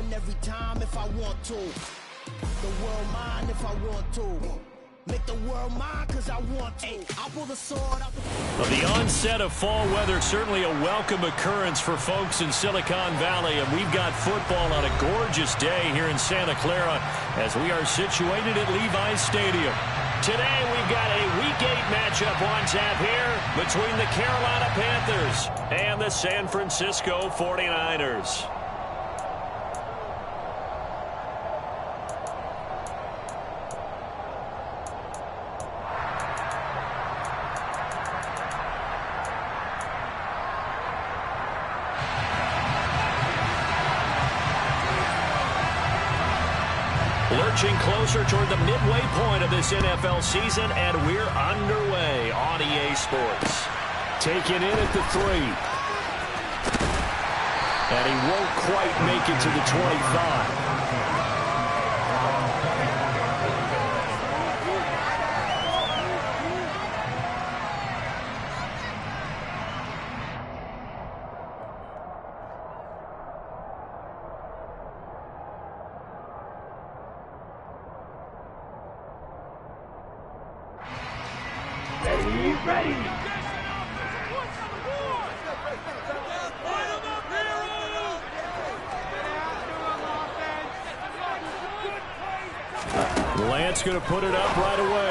win every time if I want to. The world mine if I want to. Make the world mine because I want to. I'll pull the sword out the... Well, the onset of fall weather, certainly a welcome occurrence for folks in Silicon Valley. And we've got football on a gorgeous day here in Santa Clara as we are situated at Levi's Stadium. Today we've got a Week 8 matchup on tap here between the Carolina Panthers and the San Francisco 49ers. Lurching closer toward the midway point of this NFL season, and we're underway on EA Sports. Taken in at the 3. And he won't quite make it to the 25. Lance going to put it up right away.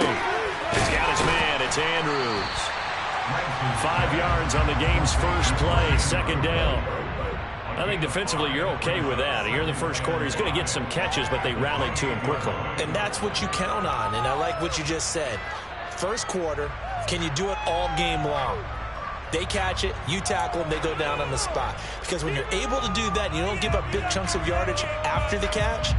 He's got his man. It's Andrews. 5 yards on the game's first play. Second down. I think defensively you're okay with that. Here in the first quarter, he's going to get some catches, but they rallied to him quickly. And that's what you count on, and I like what you just said. First quarter, can you do it all game long? They catch it, you tackle them, they go down on the spot. Because when you're able to do that, and you don't give up big chunks of yardage after the catch,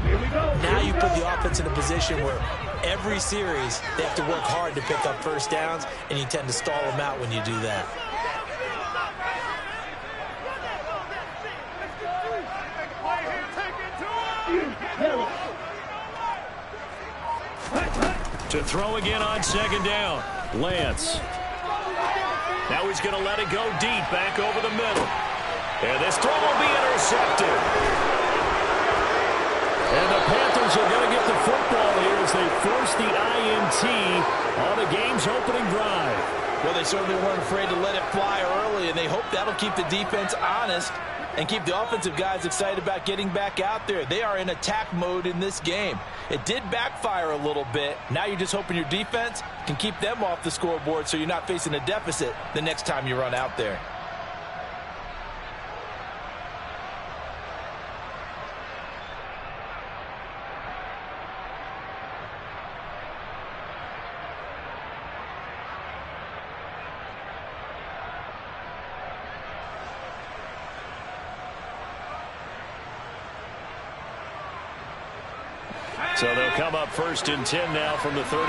now you put the offense in a position where every series they have to work hard to pick up first downs, and you tend to stall them out when you do that. To throw again on second down, Lance. Now he's going to let it go deep, back over the middle. And this throw will be intercepted. And the Panthers are going to get the football here as they force the INT on the game's opening drive. Well, they certainly weren't afraid to let it fly early, and they hope that'll keep the defense honest and keep the offensive guys excited about getting back out there. They are in attack mode in this game. It did backfire a little bit. Now you're just hoping your defense can keep them off the scoreboard so you're not facing a deficit the next time you run out there. So they'll come up 1st and 10 now from the 33.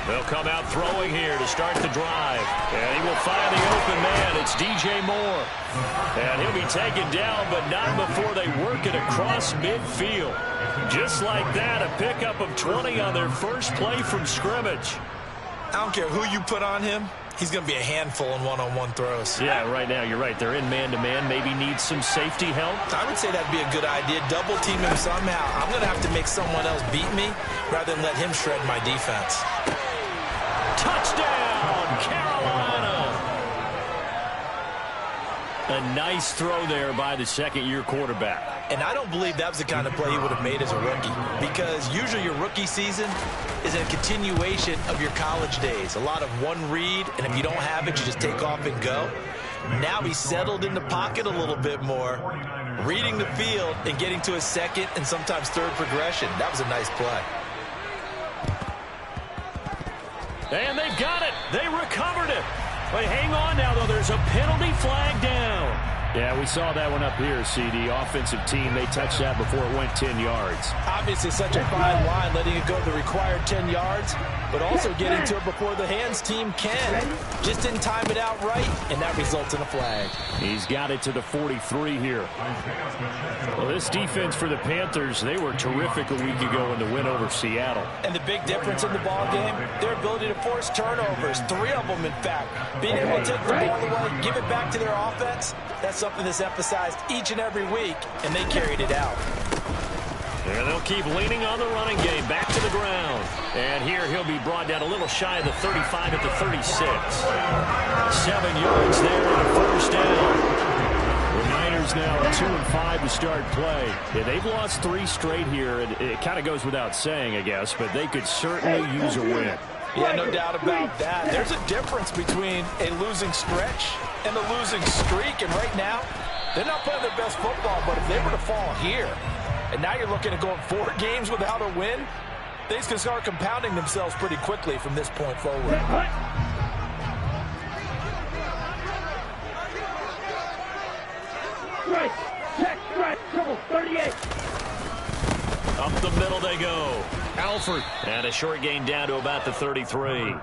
They'll come out throwing here to start the drive. And he will find the open man. It's DJ Moore. And he'll be taken down, but not before they work it across midfield. Just like that, a pickup of 20 on their first play from scrimmage. I don't care who you put on him. He's going to be a handful in one-on-one throws. Yeah, right now, you're right. They're in man-to-man. Maybe need some safety help. I would say that'd be a good idea. Double team him somehow. I'm going to have to make someone else beat me rather than let him shred my defense. Touchdown, Carolina! A nice throw there by the second-year quarterback. And I don't believe that was the kind of play he would have made as a rookie, because usually your rookie season is a continuation of your college days. A lot of one read, and if you don't have it, you just take off and go. Now he's settled in the pocket a little bit more, reading the field and getting to a second and sometimes third progression. That was a nice play. And they've got it. They recovered it. But hang on now, though. There's a penalty flag down. Yeah, we saw that one up here, CD. Offensive team, they touched that before it went 10 yards. Obviously such a fine line, letting it go the required 10 yards, but also getting to it before the hands team can. Just didn't time it out right, and that results in a flag. He's got it to the 43 here. Well, this defense for the Panthers, they were terrific a week ago in the win over Seattle. And the big difference in the ball game, their ability to force turnovers, 3 of them in fact. Being able to take the ball away, give it back to their offense, that's something that's emphasized each and every week, and they carried it out. And they'll keep leaning on the running game, back to the ground. And here he'll be brought down a little shy of the 35 at the 36. 7 yards there and a first down. The Niners now are 2-5 to start play. Yeah, they've lost 3 straight here, and it kind of goes without saying, I guess, but they could certainly use a win. Yeah, no doubt about that. There's a difference between a losing stretch and a losing streak, and right now, they're not playing their best football, but if they were to fall here, and now you're looking at going 4 games without a win, things can start compounding themselves pretty quickly from this point forward. Check, trouble, 38. Up the middle they go. Alford. And a short gain down to about the 33.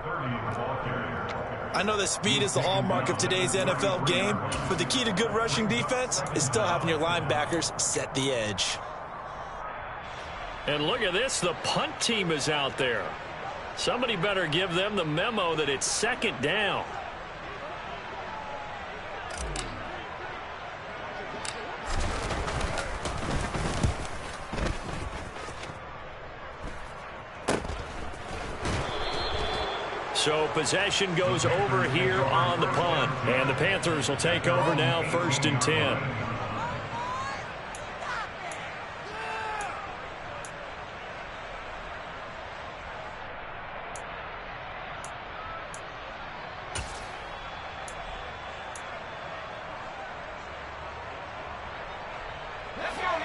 I know that speed is the hallmark of today's NFL game, but the key to good rushing defense is still having your linebackers set the edge. And look at this. The punt team is out there. Somebody better give them the memo that it's second down. So possession goes over here on the punt. And the Panthers will take over now, 1st and 10.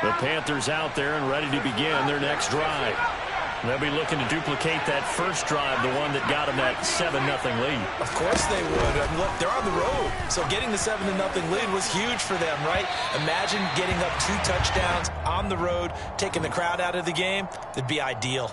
The Panthers out there and ready to begin their next drive. They'll be looking to duplicate that first drive, the one that got them that 7-0 lead. Of course they would. I mean, look, they're on the road. So getting the 7-0 lead was huge for them, right? Imagine getting up 2 touchdowns on the road, taking the crowd out of the game. That'd be ideal.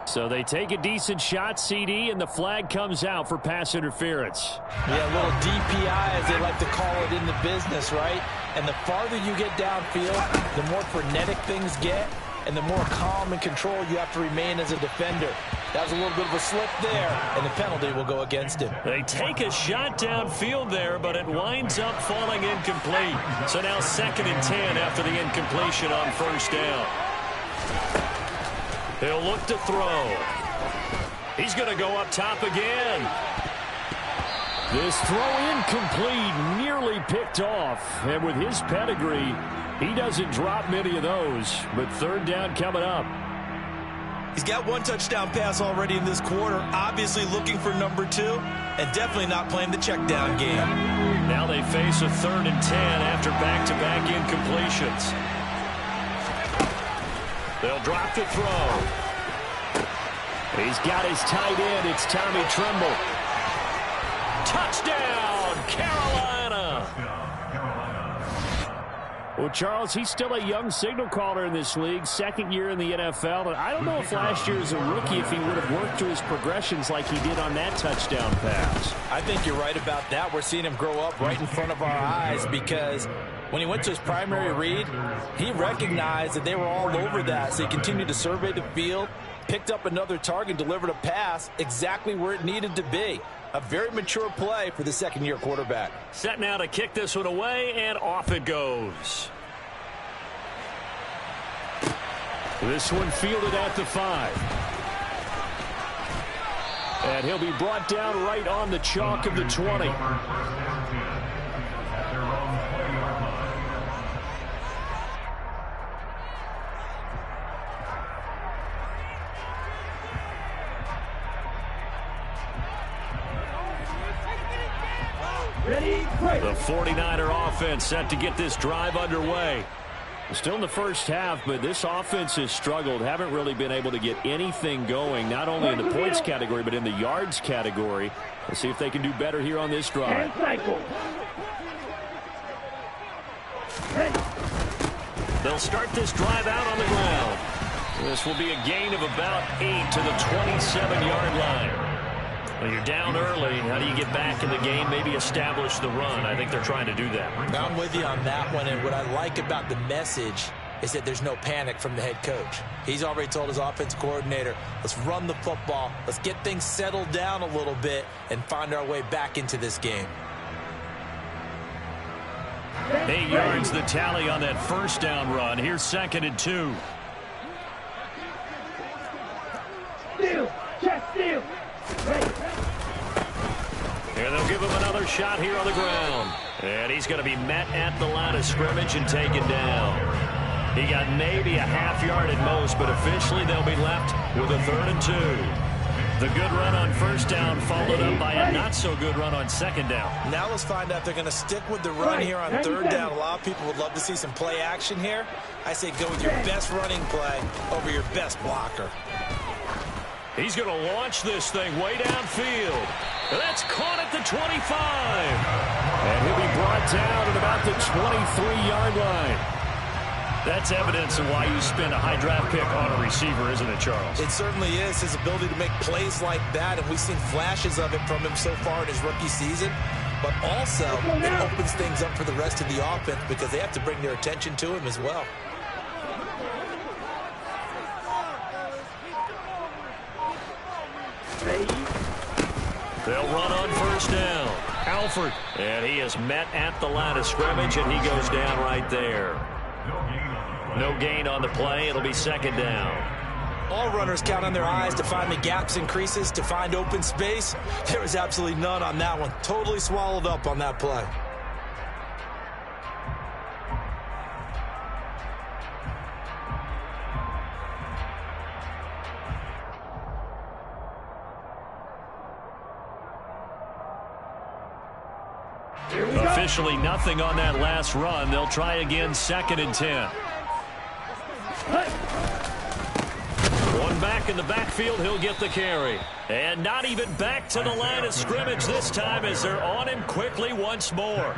So they take a decent shot, CD, and the flag comes out for pass interference. Yeah, a little DPI, as they like to call it in the business, right? And the farther you get downfield, the more frenetic things get, and the more calm and control you have to remain as a defender. That was a little bit of a slip there, and the penalty will go against him. They take a shot downfield there, but it winds up falling incomplete. So now 2nd and 10 after the incompletion on 1st down. He'll look to throw. He's going to go up top again. This throw incomplete, nearly picked off. And with his pedigree, he doesn't drop many of those. But 3rd down coming up. He's got 1 touchdown pass already in this quarter. Obviously looking for number 2. And definitely not playing the check down game. Now they face a 3rd and 10 after back-to-back incompletions. They'll drop the throw. He's got his tight end. It's Tommy Tremble. Touchdown, Carolina. Well, Charles, he's still a young signal caller in this league, 2nd year in the NFL. And I don't know if last year as a rookie, if he would have worked through his progressions like he did on that touchdown pass. I think you're right about that. We're seeing him grow up right in front of our eyes because when he went to his primary read, he recognized that they were all over that. So he continued to survey the field, picked up another target, delivered a pass exactly where it needed to be. A very mature play for the 2nd-year quarterback. Set now to kick this one away, and off it goes. This one fielded at the 5. And he'll be brought down right on the chalk of the 20. The 49er offense set to get this drive underway. Still in the first half, but this offense has struggled. Haven't really been able to get anything going, not only in the points category, but in the yards category. Let's see if they can do better here on this drive. They'll start this drive out on the ground. This will be a gain of about 8 to the 27-yard line. Well, you're down early. How do you get back in the game, maybe establish the run? I think they're trying to do that. I'm with you on that one, and what I like about the message is that there's no panic from the head coach. He's already told his offensive coordinator, let's run the football, let's get things settled down a little bit and find our way back into this game. 8 yards the tally on that first down run. Here's 2nd and 2. And they'll give him another shot here on the ground. And he's going to be met at the line of scrimmage and taken down. He got maybe a half yard at most, but officially they'll be left with a 3rd and 2. The good run on first down followed up by a not-so-good run on 2nd down. Now let's find out if they're going to stick with the run here on 3rd down. A lot of people would love to see some play action here. I say go with your best running play over your best blocker. He's going to launch this thing way downfield. That's caught at the 25. And he'll be brought down at about the 23-yard line. That's evidence of why you spend a high draft pick on a receiver, isn't it, Charles? It certainly is. His ability to make plays like that, and we've seen flashes of it from him so far in his rookie season. But also, it opens things up for the rest of the offense because they have to bring their attention to him as well. They'll run on first down. Alford. And he is met at the line of scrimmage, and he goes down right there. No gain on the play. It'll be 2nd down. All runners count on their eyes to find the gaps and creases, to find open space. There was absolutely none on that one. Totally swallowed up on that play. Officially nothing on that last run. They'll try again, 2nd and 10. One back in the backfield, he'll get the carry. And not even back to the line of scrimmage this time as they're on him quickly once more.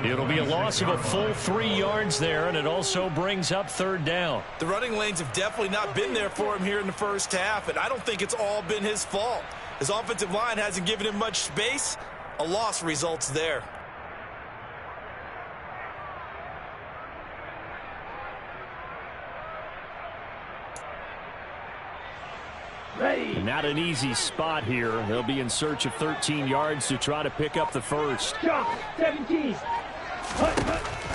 It'll be a loss of a full 3 yards there, and it also brings up 3rd down. The running lanes have definitely not been there for him here in the first half, and I don't think it's all been his fault. His offensive line hasn't given him much space. A loss results there. Not an easy spot here. They'll be in search of 13 yards to try to pick up the first. 17.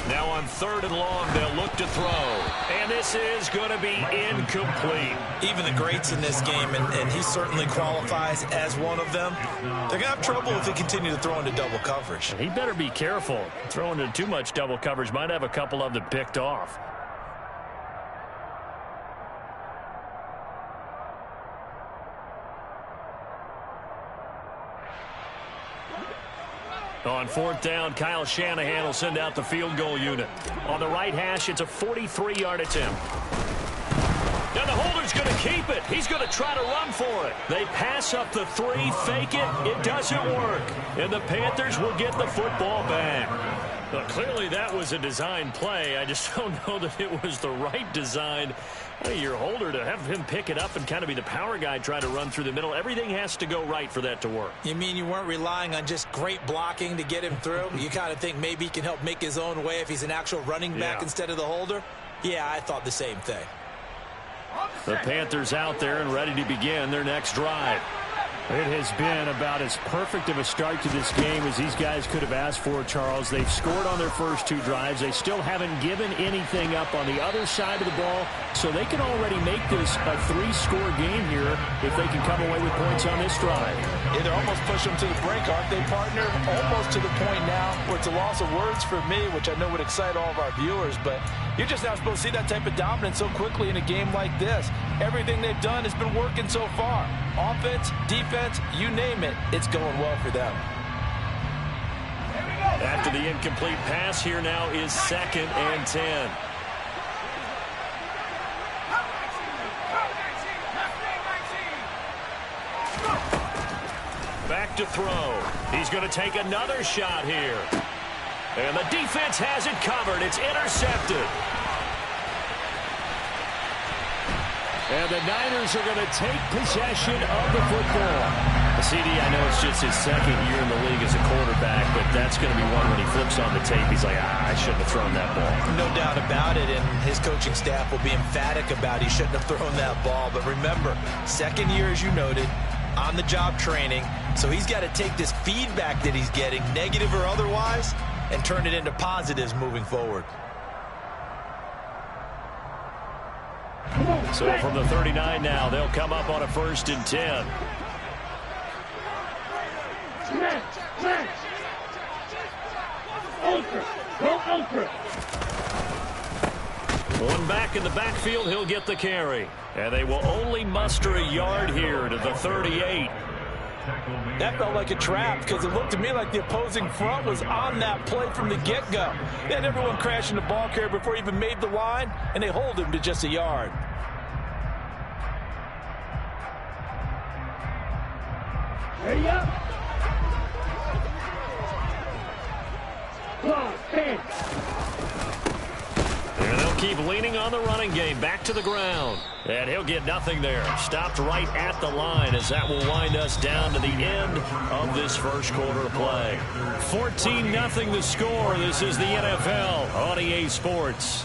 Now on 3rd and long, they'll look to throw. And this is going to be incomplete. Even the greats in this game, and he certainly qualifies as one of them, they're going to have trouble if they continue to throw into double coverage. He better be careful. Throwing into too much double coverage might have a couple of them picked off. On 4th down, Kyle Shanahan will send out the field goal unit. On the right hash, it's a 43-yard attempt. Now the holder's going to keep it. He's going to try to run for it. They pass up the 3, fake it. It doesn't work. And the Panthers will get the football back. Well, clearly that was a design play. I just don't know that it was the right design. Your holder, to have him pick it up and kind of be the power guy trying to run through the middle, everything has to go right for that to work. You mean you weren't relying on just great blocking to get him through? You kind of think maybe he can help make his own way if he's an actual running back instead of the holder? Yeah, I thought the same thing. The Panthers out there and ready to begin their next drive. It has been about as perfect of a start to this game as these guys could have asked for, Charles. They've scored on their first 2 drives. They still haven't given anything up on the other side of the ball, so they can already make this a 3-score game here if they can come away with points on this drive. Yeah, they're almost pushing them to the brink, aren't they, partner? Almost to the point now where it's a loss of words for me, which I know would excite all of our viewers, but you're just not supposed to see that type of dominance so quickly in a game like this. Everything they've done has been working so far. Offense, defense, you name it, it's going well for them. After the incomplete pass, here now is 2nd and 10. Back to throw. He's going to take another shot here. And the defense has it covered. It's intercepted. And the Niners are going to take possession of the football. CD, I know it's just his second year in the league as a quarterback, but that's going to be one when he flips on the tape. He's like, I shouldn't have thrown that ball. No doubt about it, and his coaching staff will be emphatic about he shouldn't have thrown that ball. But remember, second year, as you noted, on-the-job training, so he's got to take this feedback that he's getting, negative or otherwise, and turn it into positives moving forward. So from the 39 now, they'll come up on a 1st and 10. One back in the backfield, he'll get the carry. And they will only muster a yard here to the 38. That felt like a trap because it looked to me like the opposing front was on that play from the get-go. They had everyone crashing the ball carrier before he even made the line, and they hold him to just a yard. Ready up. And they'll keep leaning on the running game. Back to the ground. And he'll get nothing there. Stopped right at the line as that will wind us down to the end of this first quarter of play. 14-0 the score. This is the NFL on EA Sports.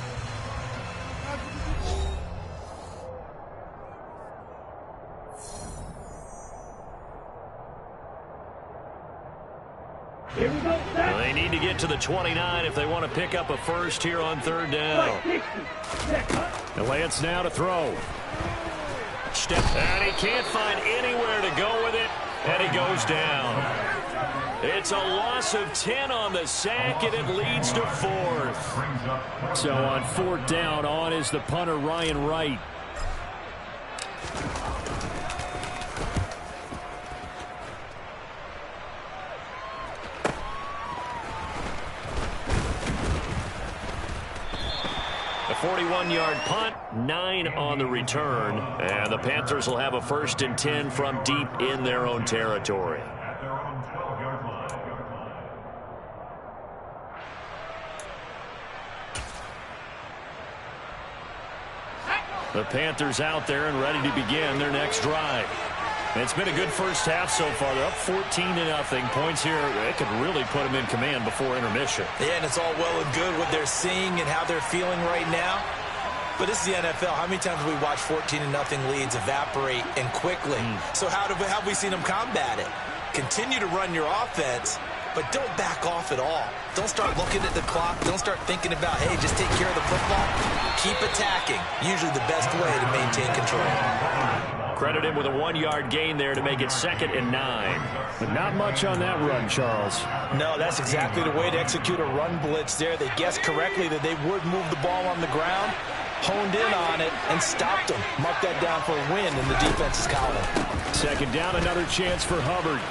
They need to get to the 29 if they want to pick up a first here on 3rd down. And Lance now to throw. Step, and he can't find anywhere to go with it, and he goes down. It's a loss of 10 on the sack, and it leads to 4th. So on 4th down, on is the punter, Ryan Wright. A 41-yard punt, 9 on the return, and the Panthers will have a 1st and 10 from deep in their own territory. The Panthers out there and ready to begin their next drive. It's been a good first half so far. They're up 14-0. Points here, it could really put them in command before intermission. Yeah, and it's all well and good what they're seeing and how they're feeling right now. But this is the NFL. How many times have we watched 14-0 leads evaporate and quickly? So how have we seen them combat it? Continue to run your offense, but don't back off at all. Don't start looking at the clock. Don't start thinking about, hey, just take care of the football. Keep attacking. Usually the best way to maintain control. Credit him with a 1-yard gain there to make it 2nd and 9. But not much on that run, Charles. No, that's exactly the way to execute a run blitz there. They guessed correctly that they would move the ball on the ground, honed in on it, and stopped them. Mark that down for a win in the defense's column. 2nd down, another chance for Hubbard.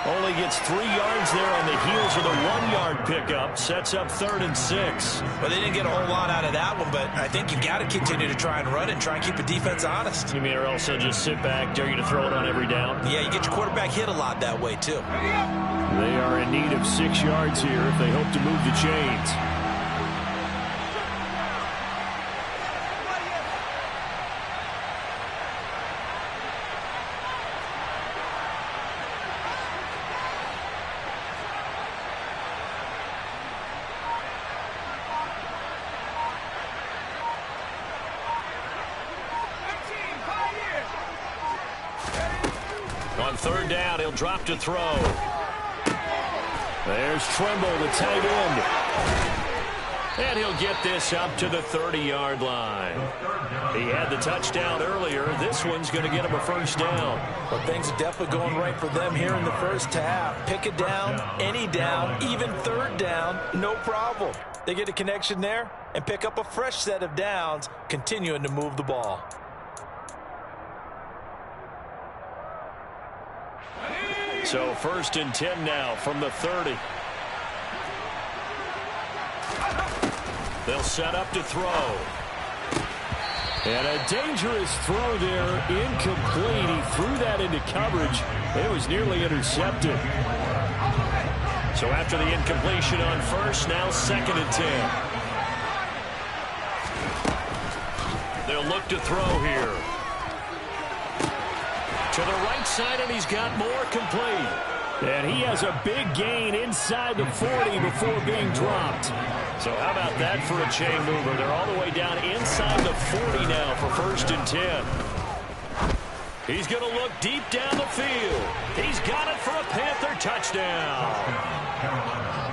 Only gets 3 yards there on the heels of the 1-yard pickup. Sets up 3rd and 6. Well, they didn't get a whole lot out of that one, but I think you've got to continue to try and run it and try and keep the defense honest. You mean, or else they'll just sit back, dare you to throw it on every down? Yeah, you get your quarterback hit a lot that way, too. They are in need of 6 yards here if they hope to move the chains. On 3rd down, he'll drop to throw. There's Tremble, the tight end. And he'll get this up to the 30-yard line. He had the touchdown earlier. This one's going to get him a 1st down. Well, things are definitely going right for them here in the first half. Pick a down, any down, even 3rd down, no problem. They get a connection there and pick up a fresh set of downs, continuing to move the ball. So 1st and 10 now from the 30. They'll set up to throw. And a dangerous throw there, incomplete. He threw that into coverage. It was nearly intercepted. So after the incompletion on 1st, now 2nd and 10. to throw here. To the right side, and he's got more complete. And he has a big gain inside the 40 before being dropped. So how about that for a chain mover? They're all the way down inside the 40 now for 1st and 10. He's going to look deep down the field. He's got it for a Panther touchdown.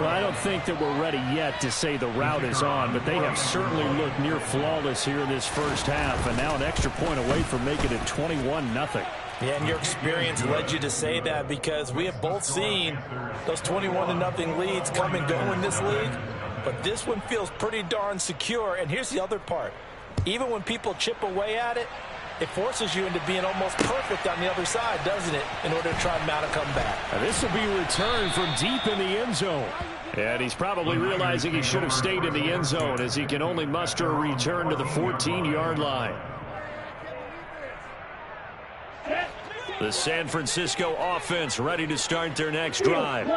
Well, I don't think that we're ready yet to say the route is on, but they have certainly looked near flawless here in this first half, and now an extra point away from making it 21-0. Yeah, and your experience led you to say that, because we have both seen those 21-0 leads come and go in this league. But this one feels pretty darn secure. And here's the other part. Even when people chip away at it, it forces you into being almost perfect on the other side, doesn't it, in order to try and mount a comeback. This will be returned from deep in the end zone. And he's probably realizing he should have stayed in the end zone, as he can only muster a return to the 14-yard line. The San Francisco offense ready to start their next drive.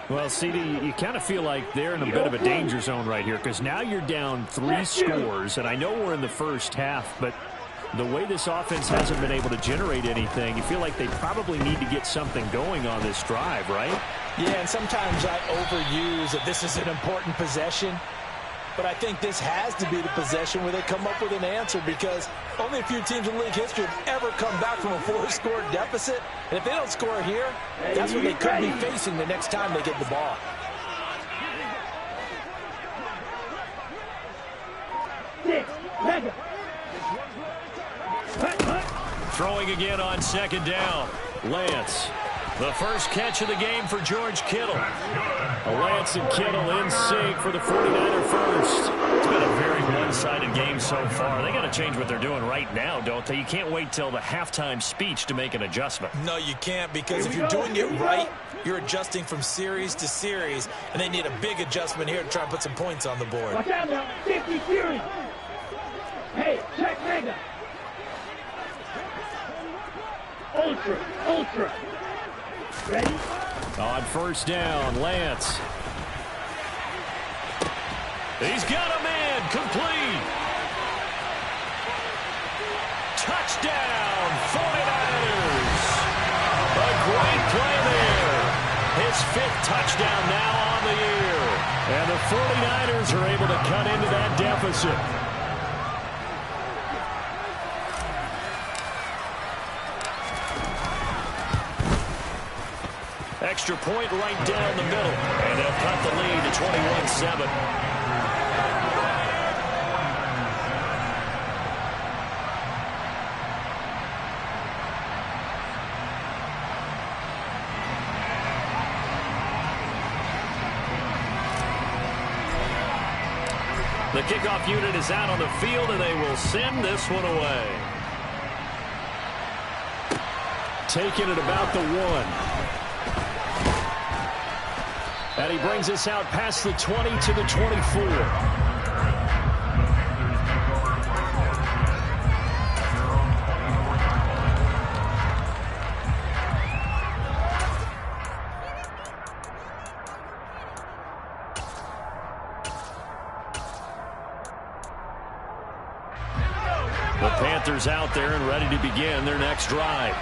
Well, CD, you kind of feel like they're in a bit of a danger zone right here, because now you're down 3 scores, and I know we're in the first half, but the way this offense hasn't been able to generate anything, you feel like they probably need to get something going on this drive, right? Yeah, and sometimes I overuse that this is an important possession. But I think this has to be the possession where they come up with an answer, because only a few teams in league history have ever come back from a 4-score deficit. And if they don't score here, that's what they could be facing the next time they get the ball. Throwing again on 2nd down. Lance. The first catch of the game for George Kittle. Lance and Kittle in sync for the 49er first. It's been a very one-sided game so far. They got to change what they're doing right now, don't they? You can't wait till the halftime speech to make an adjustment. No, you can't, because if you're doing it right, you're adjusting from series to series, and they need a big adjustment here to try and put some points on the board. Watch out now, 50 series. Hey, check mega. Ultra. Ready? On 1st down, Lance. He's got a man, complete. Touchdown, 49ers. A great play there. His 5th touchdown now on the year. And the 49ers are able to cut into that deficit. Extra point right down the middle. And they'll cut the lead to 21-7. The kickoff unit is out on the field, and they will send this one away. Taking it about the 1. And he brings us out past the 20 to the 24. The Panthers out there and ready to begin their next drive.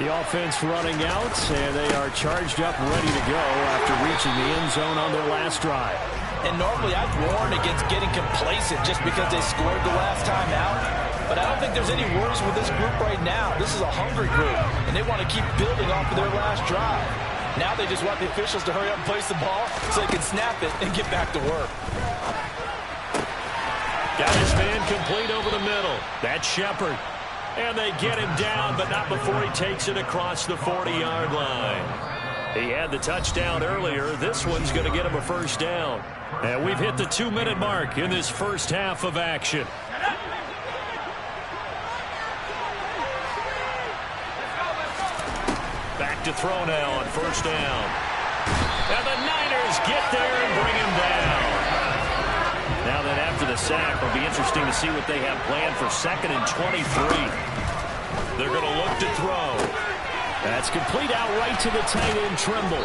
The offense running out, and they are charged up, ready to go after reaching the end zone on their last drive. And normally I'd warn against getting complacent just because they scored the last time out. But I don't think there's any worries with this group right now. This is a hungry group, and they want to keep building off of their last drive. Now they just want the officials to hurry up and place the ball so they can snap it and get back to work. Got his man complete over the middle. That's Shepard. And they get him down, but not before he takes it across the 40-yard line. He had the touchdown earlier. This one's going to get him a 1st down. And we've hit the 2-minute mark in this first half of action. Back to throw now on 1st down. And the Niners get there and bring him down. Now that after the sack, it'll be interesting to see what they have planned for 2nd and 23. They're going to look to throw. That's complete out right to the tight end, Trimble.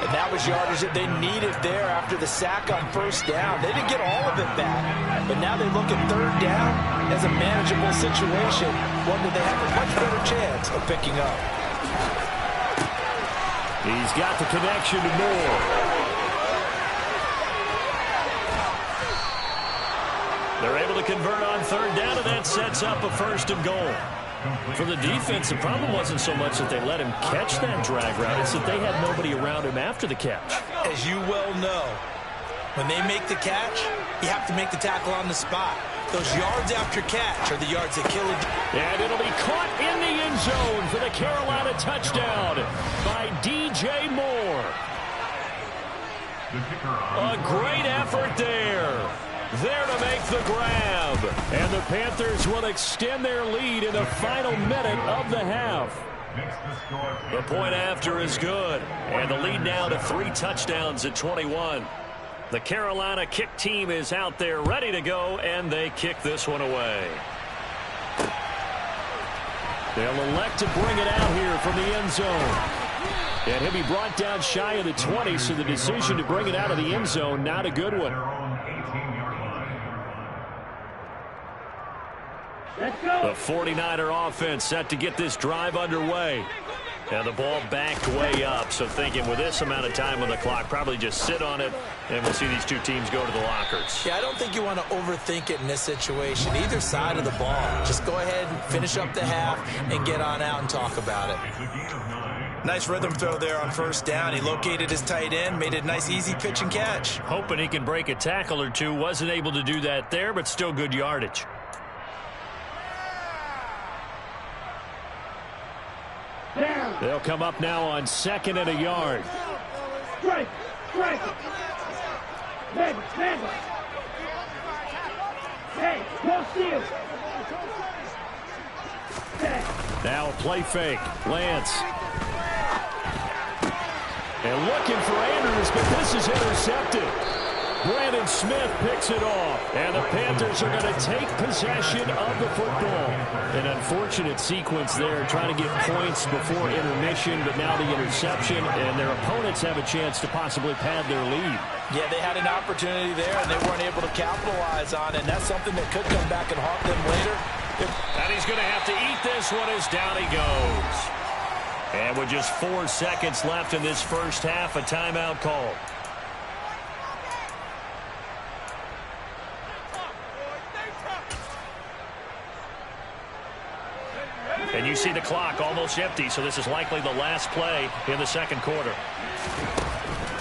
And that was yardage that they needed there after the sack on first down. They didn't get all of it back, but now they look at third down as a manageable situation, one that they have a much better chance of picking up. He's got the connection to Moore. They're able to convert on third down, and that sets up a 1st and goal. For the defense, the problem wasn't so much that they let him catch that drag route. It's that they had nobody around him after the catch. As you well know, when they make the catch, you have to make the tackle on the spot. Those yards after catch are the yards that kill it. And it'll be caught in the end zone for the Carolina touchdown by DJ Moore. A great effort there. There to make the grab. And the Panthers will extend their lead in the final minute of the half. The point after is good. And the lead now to 3 touchdowns at 21. The Carolina kick team is out there ready to go, and they kick this one away. They'll elect to bring it out here from the end zone. And he'll be brought down shy of the 20, so the decision to bring it out of the end zone, not a good one. The 49er offense set to get this drive underway. And the ball backed way up, so thinking with this amount of time on the clock, probably just sit on it, and we'll see these two teams go to the lockers. Yeah, I don't think you want to overthink it in this situation. Either side of the ball. Just go ahead and finish up the half and get on out and talk about it. Nice rhythm throw there on first down. He located his tight end, made it a nice easy pitch and catch. Hoping he can break a tackle or two. Wasn't able to do that there, but still good yardage. They'll come up now on 2nd and a yard. Strike! Hey, no steal! Now a play fake. Lance. And looking for Andrews, but this is intercepted. Brandon Smith picks it off. And the Panthers are going to take possession of the football. An unfortunate sequence there, trying to get points before intermission, but now the interception, and their opponents have a chance to possibly pad their lead. Yeah, they had an opportunity there, and they weren't able to capitalize on it, and that's something that could come back and haunt them later. And he's going to have to eat this one as down he goes. And with just 4 seconds left in this first half, a timeout call. And you see the clock almost empty, so this is likely the last play in the second quarter.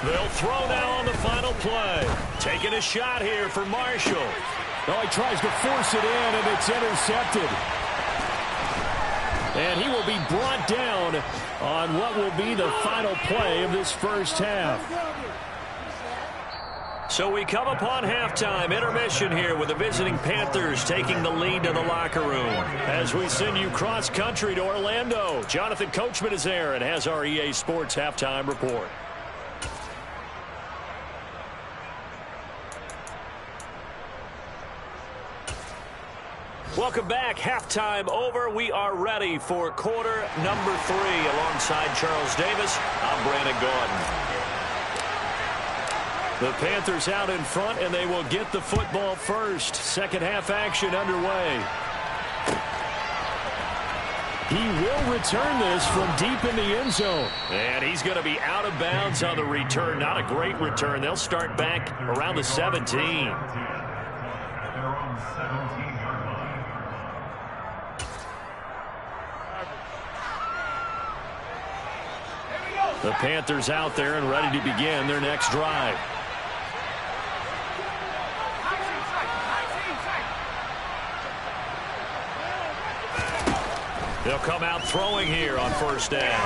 They'll throw now on the final play. Taking a shot here for Marshall. Well, he tries to force it in, and it's intercepted. And he will be brought down on what will be the final play of this first half. So we come upon halftime intermission here with the visiting Panthers taking the lead to the locker room. As we send you cross-country to Orlando, Jonathan Coachman is there and has our EA Sports halftime report. Welcome back. Halftime over. We are ready for quarter number 3. Alongside Charles Davis, I'm Brandon Gordon. The Panthers out in front, and they will get the football first. Second half action underway. He will return this from deep in the end zone. And he's going to be out of bounds on the return. Not a great return. They'll start back around the 17. The Panthers out there and ready to begin their next drive. They'll come out throwing here on first down.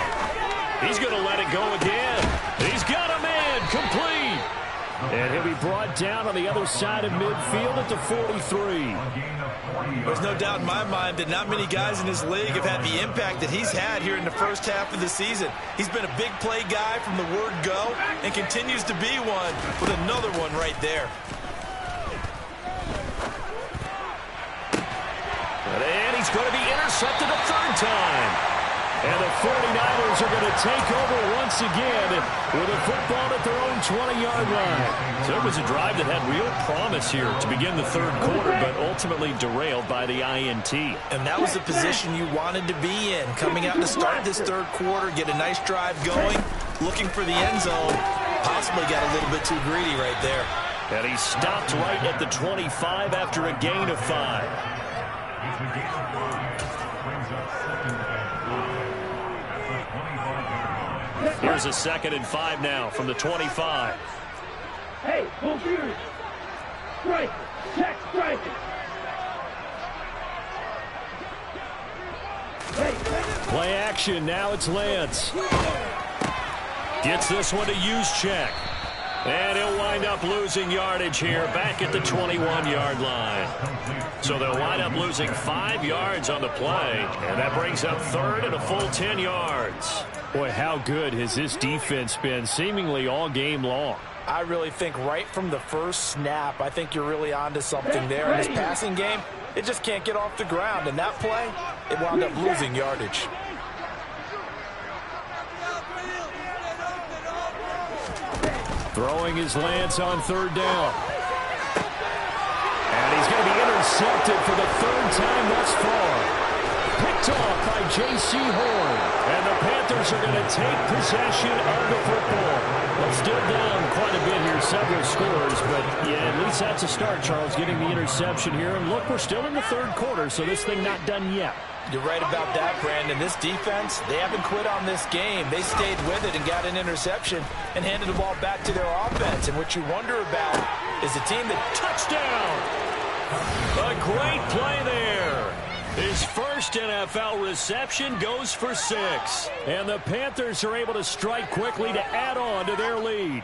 He's going to let it go again. He's got a man complete. And he'll be brought down on the other side of midfield at the 43. There's no doubt in my mind that not many guys in this league have had the impact that he's had here in the first half of the season. He's been a big play guy from the word go and continues to be one with another one right there. And he's going to be intercepted a third time. And the 49ers are going to take over once again with a football at their own 20-yard line. So it was a drive that had real promise here to begin the third quarter, but ultimately derailed by the INT. And that was the position you wanted to be in. Coming out to start this third quarter, get a nice drive going, looking for the end zone. Possibly got a little bit too greedy right there. And he stopped right at the 25 after a gain of 5. Here's a 2nd and 5 now from the 25. Hey, hold yours. Strike. Check strike. Hey. Play action. Now it's Lance. Gets this one to use check. And he'll wind up losing yardage here back at the 21-yard line. So they'll wind up losing 5 yards on the play. And that brings up third and a full 10 yards. Boy, how good has this defense been seemingly all game long? I really think right from the first snap, I think you're really onto something there. In this passing game, it just can't get off the ground. And that play, it wound up losing yardage. Throwing his Lance on 3rd down. And he's going to be intercepted for the 3rd time thus far. Picked off by J.C. Horn. And the Panthers are going to take possession of the football. Well, still down quite a bit here, several scores. But, yeah, at least that's a start, Charles, getting the interception here. And, look, we're still in the third quarter, so this thing not done yet. You're right about that, Brandon. This defense, they haven't quit on this game. They stayed with it and got an interception and handed the ball back to their offense. And what you wonder about is the team that touchdown. A great play there. His first NFL reception goes for 6. And the Panthers are able to strike quickly to add on to their lead.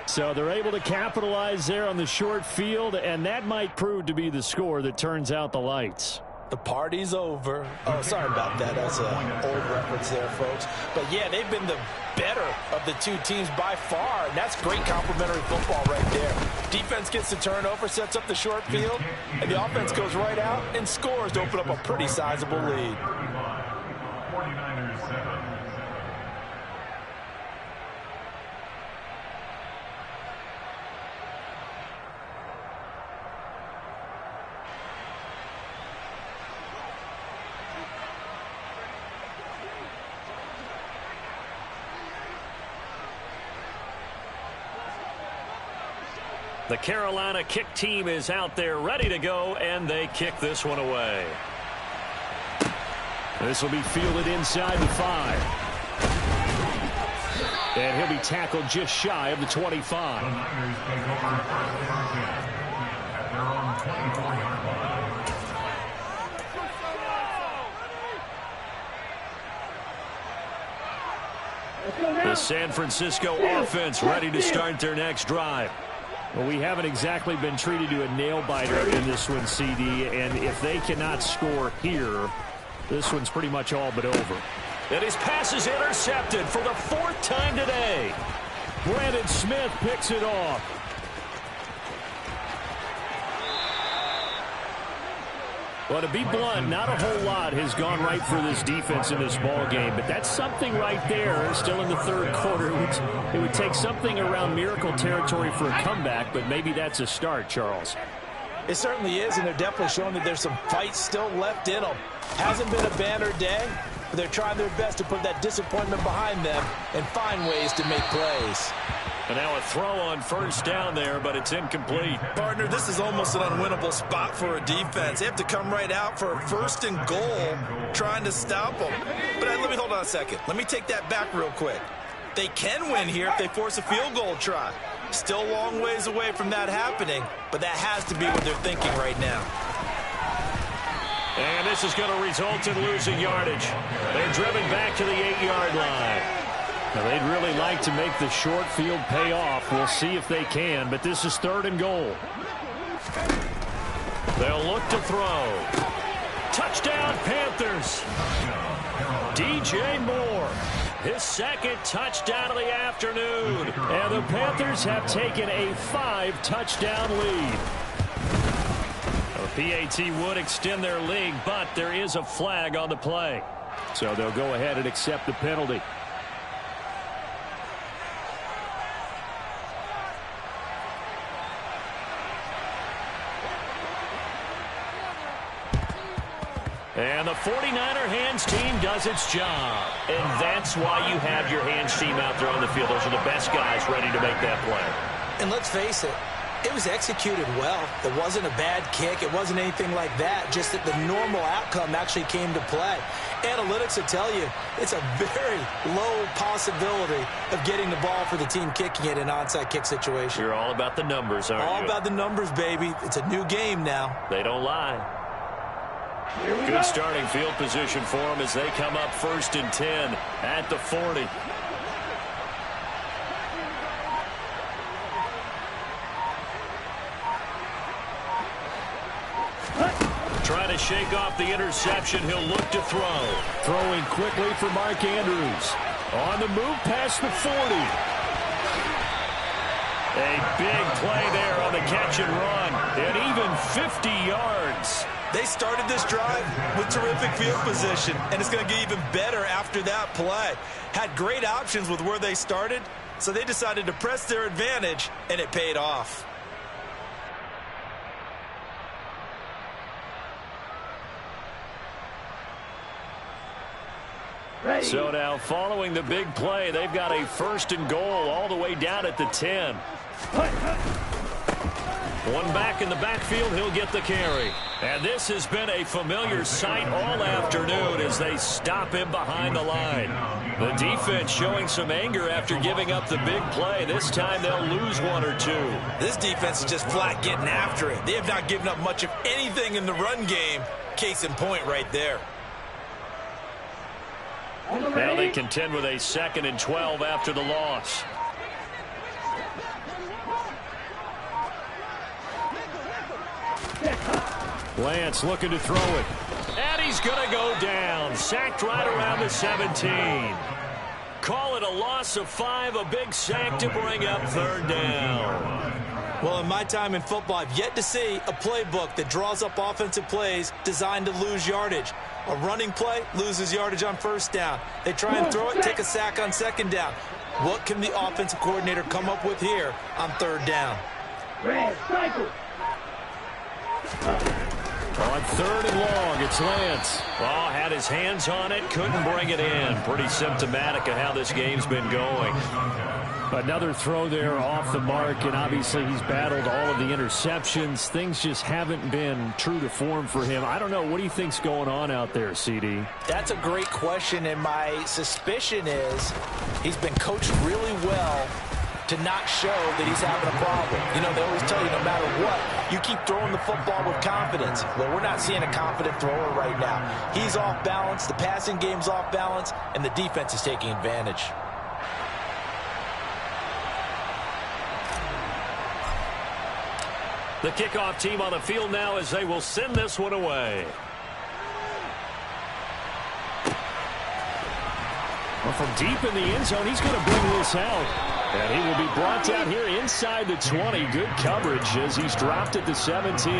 So they're able to capitalize there on the short field, and that might prove to be the score that turns out the lights. The party's over. Oh, sorry about that. That's an old reference there, folks. But, yeah, they've been the better of the two teams by far, and that's great complimentary football right there. Defense gets the turnover, sets up the short field, and the offense goes right out and scores to open up a pretty sizable lead. 49ers 7. The Carolina kick team is out there ready to go, and they kick this one away. This will be fielded inside the 5. And he'll be tackled just shy of the 25. The Niners take over first and 10 at their own 24-yard line. The San Francisco offense ready to start their next drive. Well, we haven't exactly been treated to a nail-biter in this one, CD, and if they cannot score here, this one's pretty much all but over. And his pass is intercepted for the 4th time today. Brandon Smith picks it off. Well, to be blunt, not a whole lot has gone right for this defense in this ball game, but that's something right there. Still in the third quarter, it would take something around miracle territory for a comeback, but maybe that's a start, Charles. It certainly is, and they're definitely showing that there's some fight still left in them. Hasn't been a banner day, but they're trying their best to put that disappointment behind them and find ways to make plays. And now a throw on 1st down there, but it's incomplete. Partner, this is almost an unwinnable spot for a defense. They have to come right out for a 1st and goal trying to stop them. But let me hold on a second. Let me take that back real quick. They can win here if they force a field goal try. Still a long ways away from that happening, but that has to be what they're thinking right now. And this is going to result in losing yardage. They're driven back to the 8-yard line. Now, they'd really like to make the short field pay off. We'll see if they can, but this is 3rd and goal. They'll look to throw. Touchdown, Panthers. DJ Moore. His 2nd touchdown of the afternoon. And the Panthers have taken a 5-touchdown lead. The PAT would extend their lead, but there is a flag on the play. So they'll go ahead and accept the penalty. And the 49er hands team does its job. And that's why you have your hands team out there on the field. Those are the best guys ready to make that play. And let's face it, it was executed well. It wasn't a bad kick. It wasn't anything like that. Just that the normal outcome actually came to play. Analytics will tell you it's a very low possibility of getting the ball for the team kicking it in an onside kick situation. You're all about the numbers, aren't you? All about the numbers, baby. It's a new game now. They don't lie. Good starting field position for them as they come up 1st and 10 at the 40. Trying to shake off the interception. He'll look to throw. Throwing quickly for Mark Andrews. On the move past the 40. A big play there on the catch and run. And even 50 yards. They started this drive with terrific field position, and it's going to get even better after that play. Had great options with where they started, so they decided to press their advantage, and it paid off. So now following the big play, they've got a 1st and goal all the way down at the 10. One back in the backfield, he'll get the carry. And this has been a familiar sight all afternoon as they stop him behind the line. The defense showing some anger after giving up the big play. This time they'll lose 1 or 2. This defense is just flat getting after it. They have not given up much of anything in the run game. Case in point right there. Now they contend with a 2nd and 12 after the loss. Lance looking to throw it. And he's going to go down. Sacked right around the 17. Call it a loss of 5, a big sack to bring up 3rd down. Well, in my time in football, I've yet to see a playbook that draws up offensive plays designed to lose yardage. A running play loses yardage on 1st down. They try and throw it, take a sack on 2nd down. What can the offensive coordinator come up with here on 3rd down? On 3rd and long, it's Lance. Oh, had his hands on it, couldn't bring it in. Pretty symptomatic of how this game's been going. Another throw there off the mark, and obviously he's battled all of the interceptions. Things just haven't been true to form for him. I don't know. What do you think's going on out there, CD? That's a great question, and my suspicion is he's been coached really well to not show that he's having a problem. You know, they always tell you no matter what, you keep throwing the football with confidence. Well, we're not seeing a confident thrower right now. He's off balance, the passing game's off balance, and the defense is taking advantage. The kickoff team on the field now as they will send this one away. Well, from deep in the end zone, he's going to bring this out. And he will be brought down here inside the 20. Good coverage as he's dropped at the 17.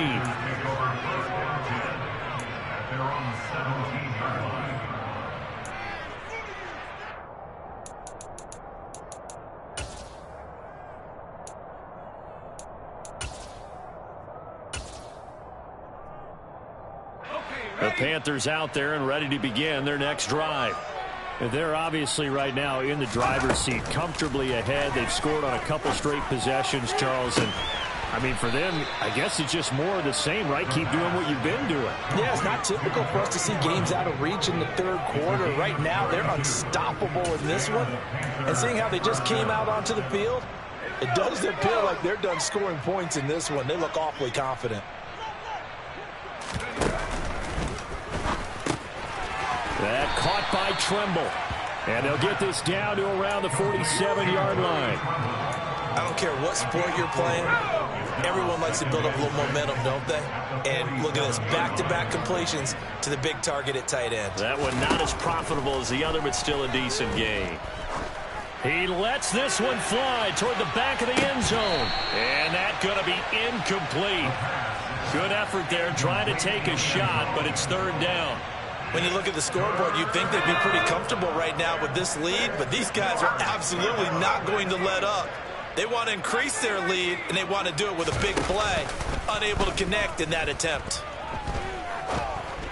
The Panthers out there and ready to begin their next drive. They're obviously right now in the driver's seat, comfortably ahead. They've scored on a couple straight possessions, Charles. And, I mean, for them, I guess it's just more of the same, right? Keep doing what you've been doing. Yeah, it's not typical for us to see games out of reach in the 3rd quarter. Right now, they're unstoppable in this one. And seeing how they just came out onto the field, it does appear like they're done scoring points in this one. They look awfully confident. That caught by Tremble. And they'll get this down to around the 47-yard line. I don't care what sport you're playing. Everyone likes to build up a little momentum, don't they? And look at this, back-to-back completions to the big target at tight end. That one not as profitable as the other, but still a decent gain. He lets this one fly toward the back of the end zone. And that's going to be incomplete. Good effort there trying to take a shot, but it's 3rd down. When you look at the scoreboard, you'd think they'd be pretty comfortable right now with this lead, but these guys are absolutely not going to let up. They want to increase their lead, and they want to do it with a big play. Unable to connect in that attempt.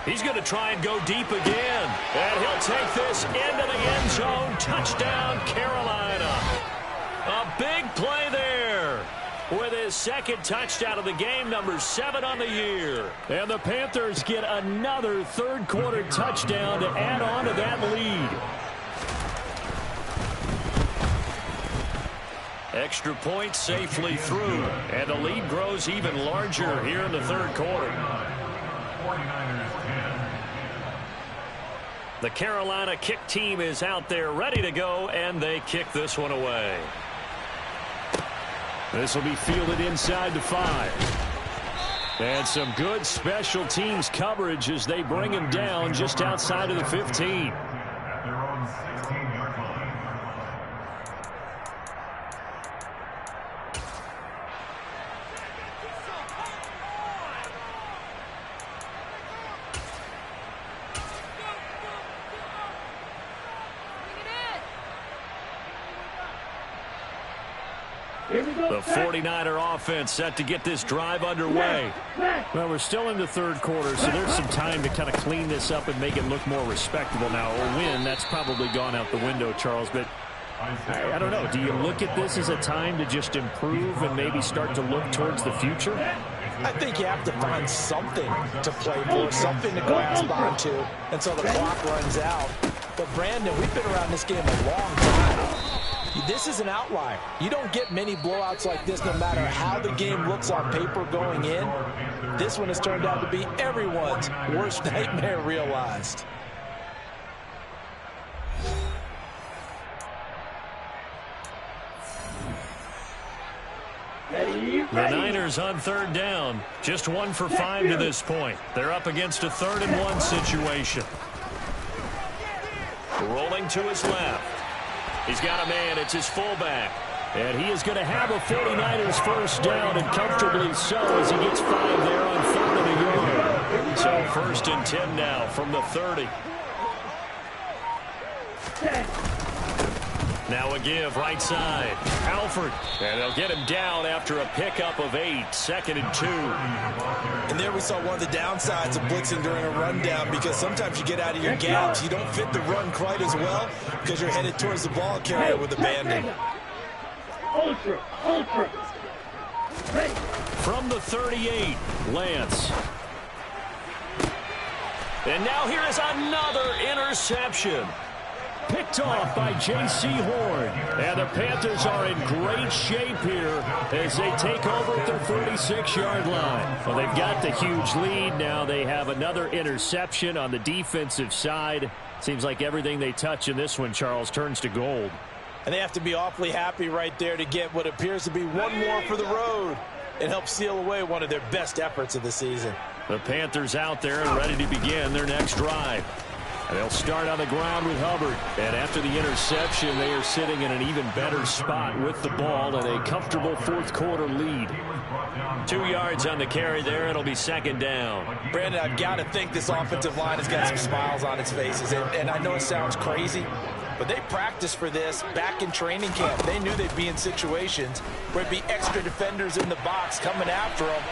He's going to try and go deep again. And he'll take this into the end zone. Touchdown, Carolina. A big play there with his second touchdown of the game, number 7 on the year. And the Panthers get another third-quarter touchdown to add on to that lead. Extra point safely through, and the lead grows even larger here in the third quarter. 49ers 10. The Carolina kick team is out there ready to go, and they kick this one away. This will be fielded inside the 5. And some good special teams coverage as they bring him down just outside of the 15. At their own 16-yard line. The 49er offense set to get this drive underway. Well, we're still in the third quarter, so there's some time to kind of clean this up and make it look more respectable. Now, a win, that's probably gone out the window, Charles, but I don't know. Do you look at this as a time to just improve and maybe start to look towards the future? I think you have to find something to play for, something to grasp onto until the clock runs out. But, Brandon, we've been around this game a long time. This is an outlier. You don't get many blowouts like this no matter how the game looks on paper going in. This one has turned out to be everyone's worst nightmare realized. The Niners on third down. Just 1 for 5 to this point. They're up against a 3rd and 1 situation. Rolling to his left. He's got a man. It's his fullback. And he is going to have a 49ers first down, and comfortably so as he gets 5 there on 3rd and a yard. So 1st and 10 now from the 30. Now a give right side. Alford. And they'll get him down after a pickup of 8. 2nd and 2. And there we saw one of the downsides of blitzing during a rundown, because sometimes you get out of your gaps. You don't fit the run quite as well because you're headed towards the ball carrier with abandon. Ultra. From the 38, Lance. And now here is another interception. Picked off by J.C. Horn. And the Panthers are in great shape here as they take over at their 46-yard line. Well, they've got the huge lead. Now they have another interception on the defensive side. Seems like everything they touch in this one, Charles, turns to gold. And they have to be awfully happy right there to get what appears to be one more for the road and help seal away one of their best efforts of the season. The Panthers out there and ready to begin their next drive. And they'll start on the ground with Hubbard. And after the interception, they are sitting in an even better spot with the ball and a comfortable 4th quarter lead. 2 yards on the carry there. It'll be 2nd down. Brandon, I've got to think this offensive line has got some smiles on its faces. And I know it sounds crazy, but they practiced for this back in training camp. They knew they'd be in situations where it'd be extra defenders in the box coming after them,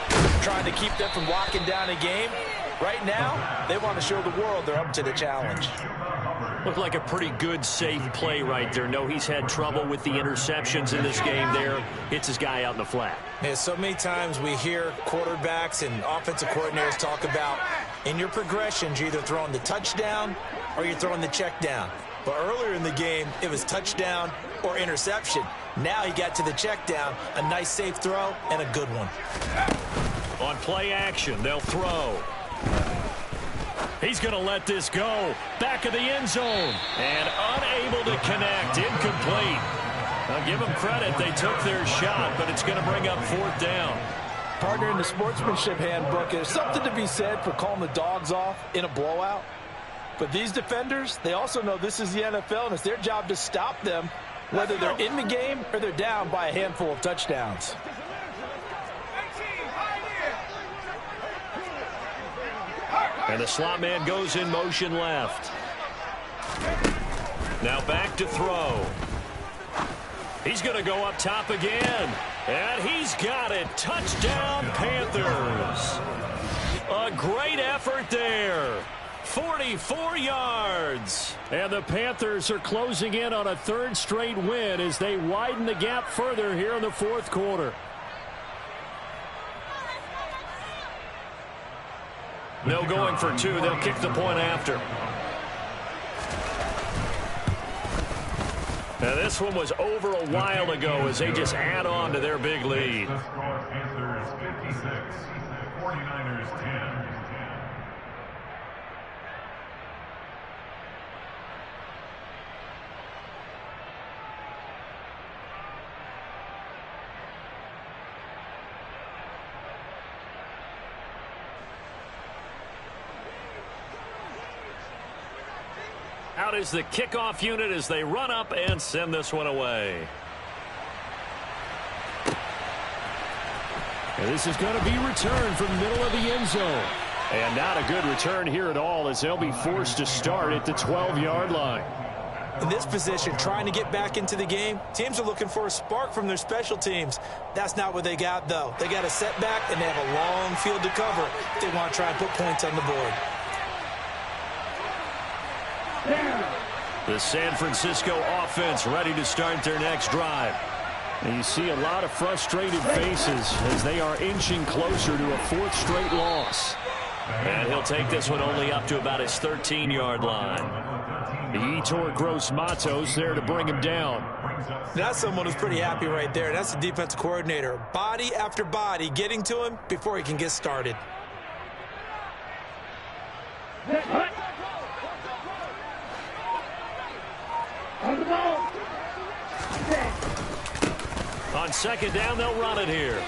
trying to keep them from locking down a game. Right now, they want to show the world they're up to the challenge. Looked like a pretty good, safe play right there. No, he's had trouble with the interceptions in this game there. Hits his guy out in the flat. Yeah, so many times we hear quarterbacks and offensive coordinators talk about in your progressions, you're either throwing the touchdown or you're throwing the check down. But earlier in the game, it was touchdown or interception. Now he got to the check down, a nice safe throw, and a good one. On play action, they'll throw. He's going to let this go. Back of the end zone. And unable to connect. Incomplete. I'll give them credit. They took their shot, but it's going to bring up 4th down. Partner, in the sportsmanship handbook, there's something to be said for calling the dogs off in a blowout. But these defenders, they also know this is the NFL, and it's their job to stop them, whether they're in the game or they're down by a handful of touchdowns. And the slot man goes in motion left. Now back to throw. He's going to go up top again. And he's got it. Touchdown, Panthers. A great effort there. 44 yards. And the Panthers are closing in on a third straight win as they widen the gap further here in the fourth quarter. No going for two. They'll kick the point after. Now this one was over a while ago as they just add on to their big lead. Panthers 56, 49ers 10. Out is the kickoff unit as they run up and send this one away. And this is going to be returned from the middle of the end zone. And not a good return here at all as they'll be forced to start at the 12-yard line. In this position, trying to get back into the game, teams are looking for a spark from their special teams. That's not what they got, though. They got a setback, and they have a long field to cover if they want to try and put points on the board. The San Francisco offense ready to start their next drive. And you see a lot of frustrated faces as they are inching closer to a fourth straight loss. And he'll take this one only up to about his 13-yard line. The Etor Gross Matos there to bring him down. That's someone who's pretty happy right there. That's the defensive coordinator. Body after body getting to him before he can get started. On second down, they'll run it here.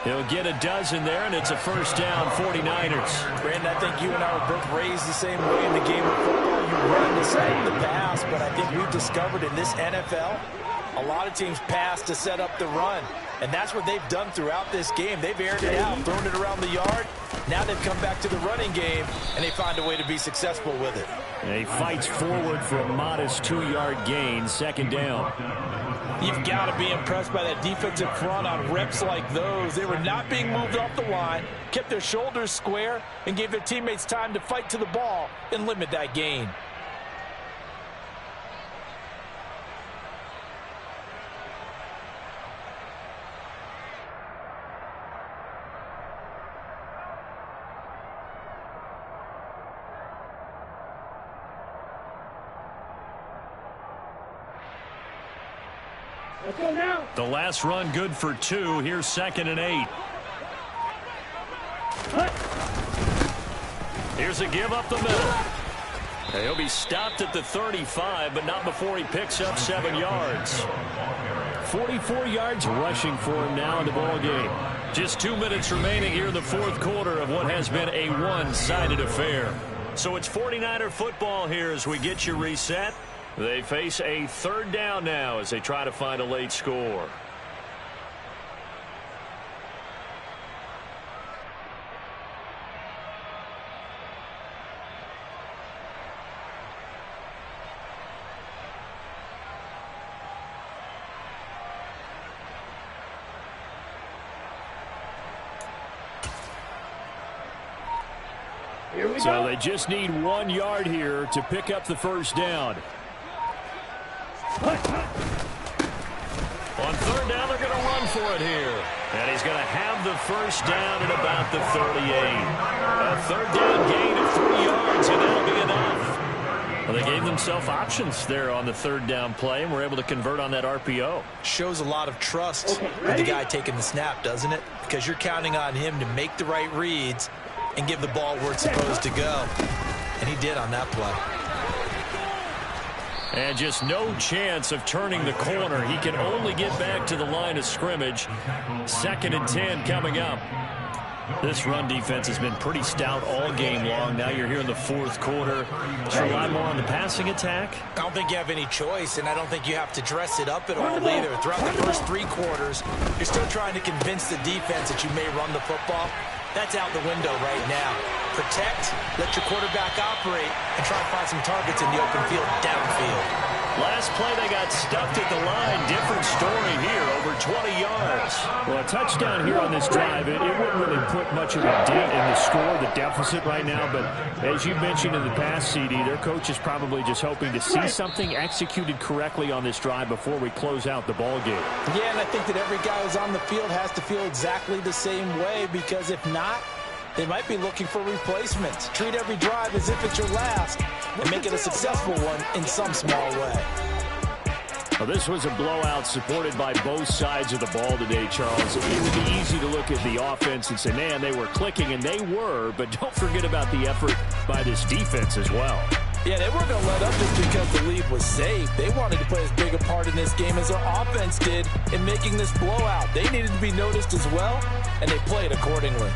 He'll get a dozen there, and it's a first down, 49ers. Brandon, I think you and I were both raised the same way in the game of football. You run to set the pass, but I think we've discovered in this NFL, a lot of teams pass to set up the run. And that's what they've done throughout this game. They've aired it out, thrown it around the yard. Now they've come back to the running game, and they find a way to be successful with it. And he fights forward for a modest 2-yard gain, second down. You've got to be impressed by that defensive front on reps like those. They were not being moved off the line, kept their shoulders square, and gave their teammates time to fight to the ball and limit that gain. The last run good for 2. Here's 2nd and 8. Here's a give up the middle. And he'll be stopped at the 35, but not before he picks up 7 yards. 44 yards rushing for him now in the ball game. Just 2 minutes remaining here in the fourth quarter of what has been a one-sided affair. So it's 49er football here as we get you reset. They face a third down now as they try to find a late score. So they just need 1 yard here to pick up the first down. On third down, they're going to run for it here. And he's going to have the first down at about the 38. A third down gain of 3 yards, and that'll be enough. Well, they gave themselves options there on the third down play, and were able to convert on that RPO. Shows a lot of trust with the guy taking the snap, doesn't it? Because you're counting on him to make the right reads and give the ball where it's supposed to go. And he did on that play. And just no chance of turning the corner. He can only get back to the line of scrimmage. 2nd and 10 coming up. This run defense has been pretty stout all game long. Now you're here in the fourth quarter. Should rely more on the passing attack? I don't think you have any choice, and I don't think you have to dress it up at all either. Throughout the first 3 quarters, you're still trying to convince the defense that you may run the football. That's out the window right now. Protect, let your quarterback operate, and try to find some targets in the open field downfield. Last play, they got stuffed at the line. Different story here, over 20 yards. Well, a touchdown here on this drive, it wouldn't really put much of a dent in the score, the deficit right now. But as you mentioned in the past, CD, their coach is probably just hoping to see something executed correctly on this drive before we close out the ball game. Yeah, and I think that every guy who's on the field has to feel exactly the same way, because if not, they might be looking for replacements. Treat every drive as if it's your last and make it a successful one in some small way. Well, this was a blowout supported by both sides of the ball today, Charles. It would be easy to look at the offense and say, man, they were clicking, and they were, but don't forget about the effort by this defense as well. Yeah, they weren't going to let up just because the lead was safe. They wanted to play as big a part in this game as their offense did in making this blowout. They needed to be noticed as well, and they played accordingly.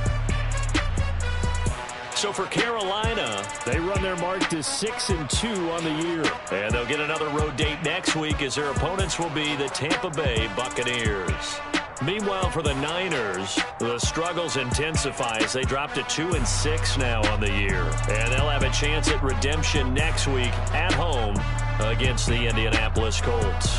So for Carolina, they run their mark to 6-2 on the year. And they'll get another road date next week as their opponents will be the Tampa Bay Buccaneers. Meanwhile, for the Niners, the struggles intensify as they drop to 2-6 now on the year. And they'll have a chance at redemption next week at home against the Indianapolis Colts.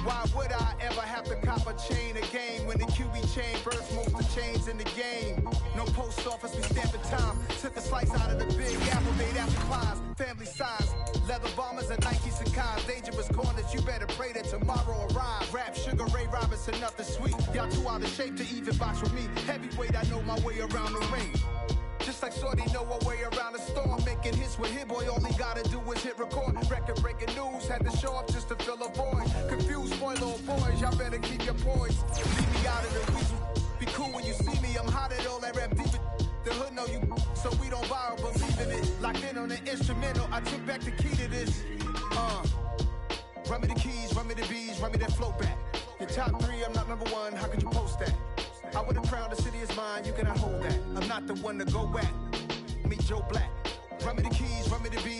Why would I ever have to cop a chain again when the QB chain burst most of the chains in the game? No post office, we stamping time. Took a slice out of the big apple, made apple pies, family size. Leather bombers and Nike Sacai's. Dangerous corners, you better pray that tomorrow arrives. Rap, Sugar Ray Robinson, nothing sweet. Y'all too out of shape to even box with me. Heavyweight, I know my way around the ring. Just like Shorty know her way around the storm. Making hits with Hit Boy, all he gotta do is hit record. Record-breaking news, had to show up just to fill a void. Confused, spoiled little boys, y'all better keep your poise. Leave me out of the weasel. Be cool when you see me, I'm hot at all that rap deep. The hood know you, so we don't borrow, believe in it. Locked in on the instrumental, I took back the key to this. Run me the keys, run me the bees, run me that flow back. Your top 3, I'm not number 1, how could you post that? I would have crowned the city is mine, you cannot hold that. I'm not the one to go back. Meet Joe Black. Run me the keys, run me the beats.